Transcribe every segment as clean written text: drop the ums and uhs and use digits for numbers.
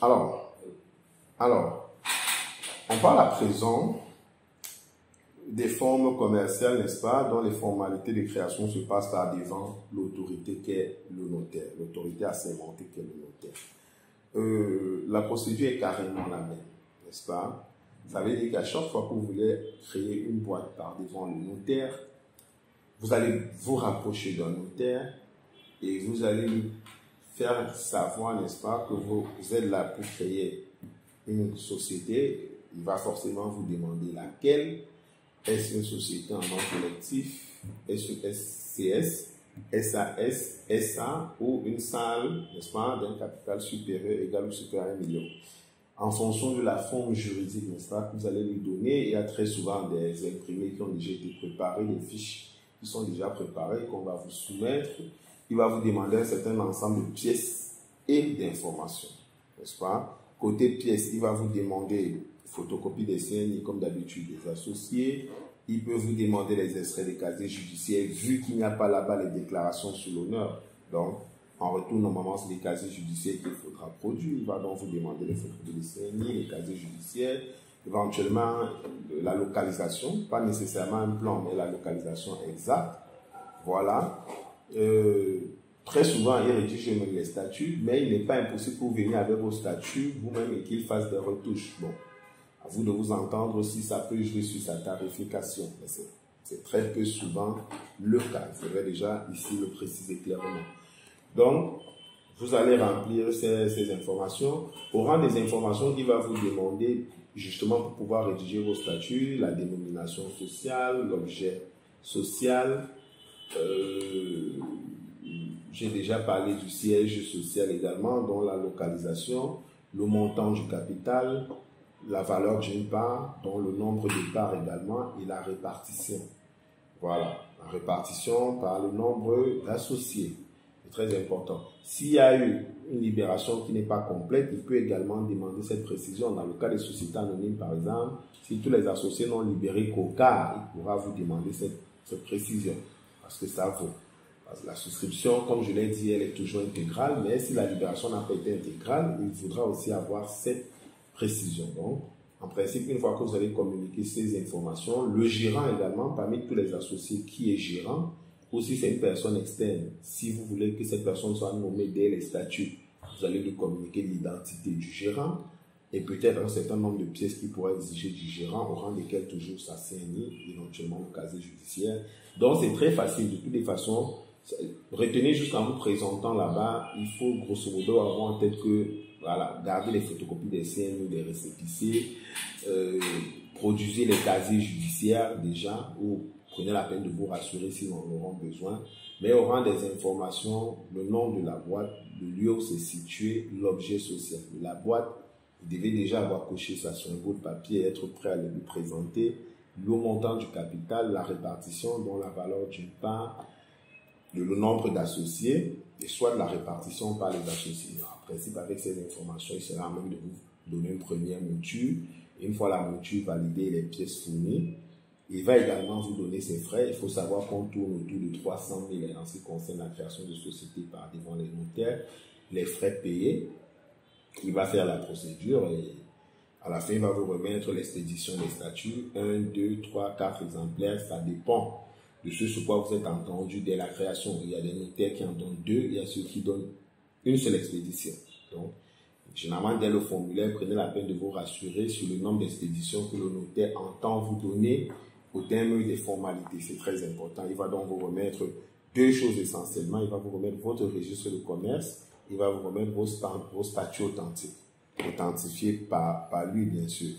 Alors, on parle à présent des formes commerciales, n'est-ce pas, dont les formalités de création se passent par devant l'autorité qu'est le notaire, l'autorité assermentée qu'est le notaire. La procédure est carrément la même, n'est-ce pas? Ça veut dire qu'à chaque fois que vous voulez créer une boîte par devant le notaire, vous allez vous rapprocher d'un notaire et vous allez lui faire savoir, n'est-ce pas, que vous êtes là pour créer une société. Il va forcément vous demander laquelle. Est-ce une société en nom collectif, est-ce une SCS, SAS, SA ou une salle, n'est-ce pas, d'un capital supérieur, égal ou supérieur à 1 million. En fonction de la forme juridique, n'est-ce pas, que vous allez lui donner, il y a très souvent des imprimés qui ont déjà été préparés, des fiches qui sont déjà préparées, qu'on va vous soumettre. Il va vous demander un certain ensemble de pièces et d'informations, n'est-ce pas. Côté pièces, il va vous demander photocopie des CNI comme d'habitude des associés. Il peut vous demander les extraits des casiers judiciaires vu qu'il n'y a pas là-bas les déclarations sur l'honneur. Donc, en retour, normalement, c'est les casiers judiciaires qu'il faudra produire. Il va donc vous demander les photocopies des CNI, les casiers judiciaires, éventuellement la localisation, pas nécessairement un plan, mais la localisation exacte. Voilà. Très souvent, il rédige même les statuts, mais il n'est pas impossible que vous veniez avec vos statuts vous-même et qu'il fasse des retouches. Bon. À vous de vous entendre si ça peut jouer sur sa tarification. Mais c'est très peu souvent le cas. Il faudrait déjà ici le préciser clairement. Donc, vous allez remplir ces informations. Au rang des informations qu'il va vous demander, justement pour pouvoir rédiger vos statuts, la dénomination sociale, l'objet social. J'ai déjà parlé du siège social également, dont la localisation, le montant du capital, la valeur d'une part, dont le nombre de parts également, et la répartition. Voilà, la répartition par le nombre d'associés. C'est très important. S'il y a eu une libération qui n'est pas complète, il peut également demander cette précision. Dans le cas des sociétés anonymes, par exemple, si tous les associés n'ont libéré qu'au quart, il pourra vous demander cette précision. Parce que ça vaut. Parce que la souscription, comme je l'ai dit, elle est toujours intégrale, mais si la libération n'a pas été intégrale, il faudra aussi avoir cette précision. Donc, en principe, une fois que vous allez communiquer ces informations, le gérant également, parmi tous les associés qui est gérant, ou si c'est une personne externe, si vous voulez que cette personne soit nommée dès les statuts, vous allez lui communiquer l'identité du gérant et peut-être un certain nombre de pièces qu'il pourra exiger du gérant, au rang desquelles toujours sa CNI, éventuellement le casier judiciaire. Donc, c'est très facile. De toutes les façons, retenez juste en vous présentant là-bas, il faut grosso modo avoir en tête que voilà, gardez les photocopies des CNI ou des récépissés, produisez les casiers judiciaires déjà, ou prenez la peine de vous rassurer si nous en aurons besoin. Mais au rang des informations, le nom de la boîte, le lieu où c'est situé, l'objet social de la boîte, vous devez déjà avoir coché ça sur un bout de papier et être prêt à le lui présenter. Le montant du capital, la répartition, dont la valeur d'une part, le nombre d'associés, et soit de la répartition par les associés. En principe, avec ces informations, il sera à même de vous donner une première mouture. Une fois la mouture validée, les pièces fournies, il va également vous donner ses frais. Il faut savoir qu'on tourne autour de 300 000 en ce qui concerne la création de société par devant les notaires. Les frais payés, il va faire la procédure et à la fin, il va vous remettre l'expédition des statuts. 1, 2, 3, 4 exemplaires, ça dépend de ce sur quoi vous êtes entendu dès la création. Il y a des notaires qui en donnent 2, il y a ceux qui donnent une seule expédition. Donc, généralement, dès le formulaire, prenez la peine de vous rassurer sur le nombre d'expéditions que le notaire entend vous donner au terme des formalités. C'est très important. Il va donc vous remettre 2 choses essentiellement. Il va vous remettre votre registre de commerce. Il va vous remettre vos statuts authentiques, authentifiés par lui, bien sûr.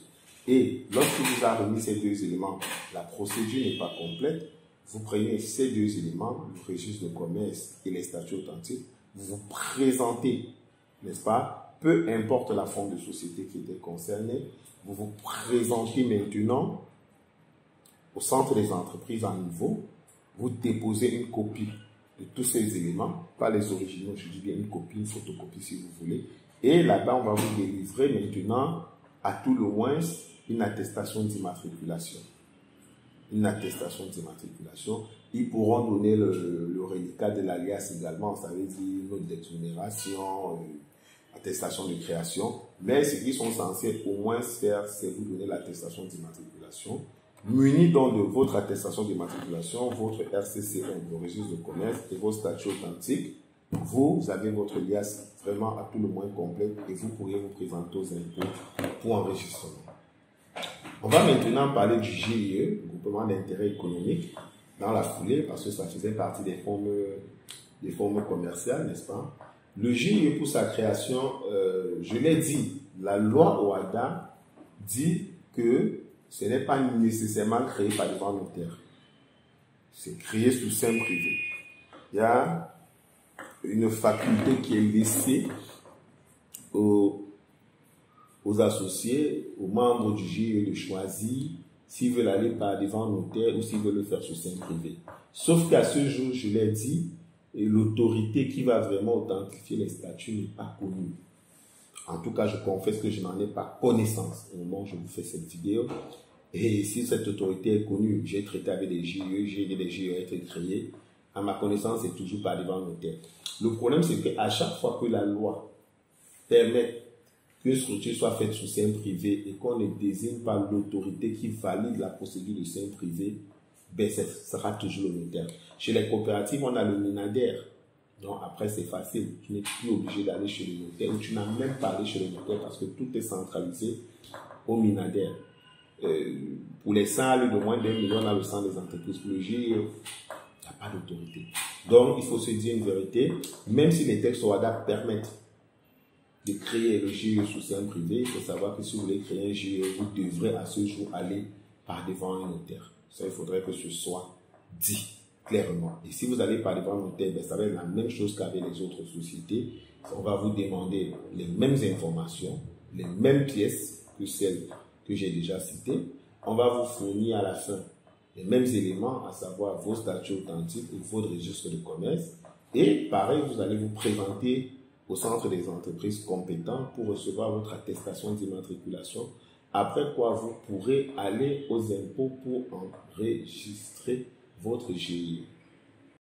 Et lorsqu'il vous a remis ces 2 éléments, la procédure n'est pas complète. Vous prenez ces 2 éléments, le registre de commerce et les statuts authentiques, vous vous présentez, n'est-ce pas? Peu importe la forme de société qui était concernée, vous vous présentez maintenant au centre des entreprises en niveau, vous déposez une copie de tous ces éléments, pas les originaux, je dis bien une copie, une photocopie si vous voulez, et là-bas on va vous délivrer maintenant à tout le moins une attestation d'immatriculation. Une attestation d'immatriculation. Ils pourront donner le reliquat de l'alias également, ça veut dire une note d'exonération, attestation de création, mais ce qu'ils sont censés au moins faire, c'est vous donner l'attestation d'immatriculation. Muni donc de votre attestation d'immatriculation, votre RCCN, vos registres de commerce et vos statuts authentiques, vous avez votre liasse vraiment à tout le moins complète et vous pourriez vous présenter aux impôts pour enregistrement. On va maintenant parler du GIE, groupement d'intérêt économique, dans la foulée, parce que ça faisait partie des formes commerciales, n'est-ce pas? Le GIE, pour sa création, je l'ai dit, la loi OHADA dit que ce n'est pas nécessairement créé par des grands notaires. C'est créé sous seing privé. Il y a une faculté qui est laissée aux associés, aux membres du GIE de choisir s'ils veulent aller par devant notaire ou s'ils veulent le faire sous seing privé. Sauf qu'à ce jour, je l'ai dit, l'autorité qui va vraiment authentifier les statuts n'est pas connue. En tout cas, je confesse que je n'en ai pas connaissance au moment où je vous fais cette vidéo. Et si cette autorité est connue, j'ai traité avec des GIE, j'ai aidé des GIE à être créés. À ma connaissance, c'est toujours pas devant notaire. Le problème, c'est qu'à chaque fois que la loi permet qu'une structure soit faite sous seing privé et qu'on ne désigne pas l'autorité qui valide la procédure de seing privé, ben, ce sera toujours le notaire. Chez les coopératives, on a le Minader. Donc après, c'est facile. Tu n'es plus obligé d'aller chez le notaire ou tu n'as même pas allé chez le notaire parce que tout est centralisé au Minader. Pour les salles de moins d'1 million dans le centre des entreprises, pour le GIE, il n'y a pas d'autorité. Donc, il faut se dire une vérité. Même si les textes OHADA permettent de créer le GIE sous seing privé, il faut savoir que si vous voulez créer un GIE, vous devrez à ce jour aller par devant un notaire. Ça, il faudrait que ce soit dit clairement. Et si vous allez par devant un notaire, ben, ça va être la même chose qu'avec les autres sociétés. On va vous demander les mêmes informations, les mêmes pièces que celles que j'ai déjà citées. On va vous fournir à la fin les mêmes éléments, à savoir vos statuts authentiques ou votre registre de commerce. Et pareil, vous allez vous présenter au centre des entreprises compétentes pour recevoir votre attestation d'immatriculation. Après quoi, vous pourrez aller aux impôts pour enregistrer votre GIE.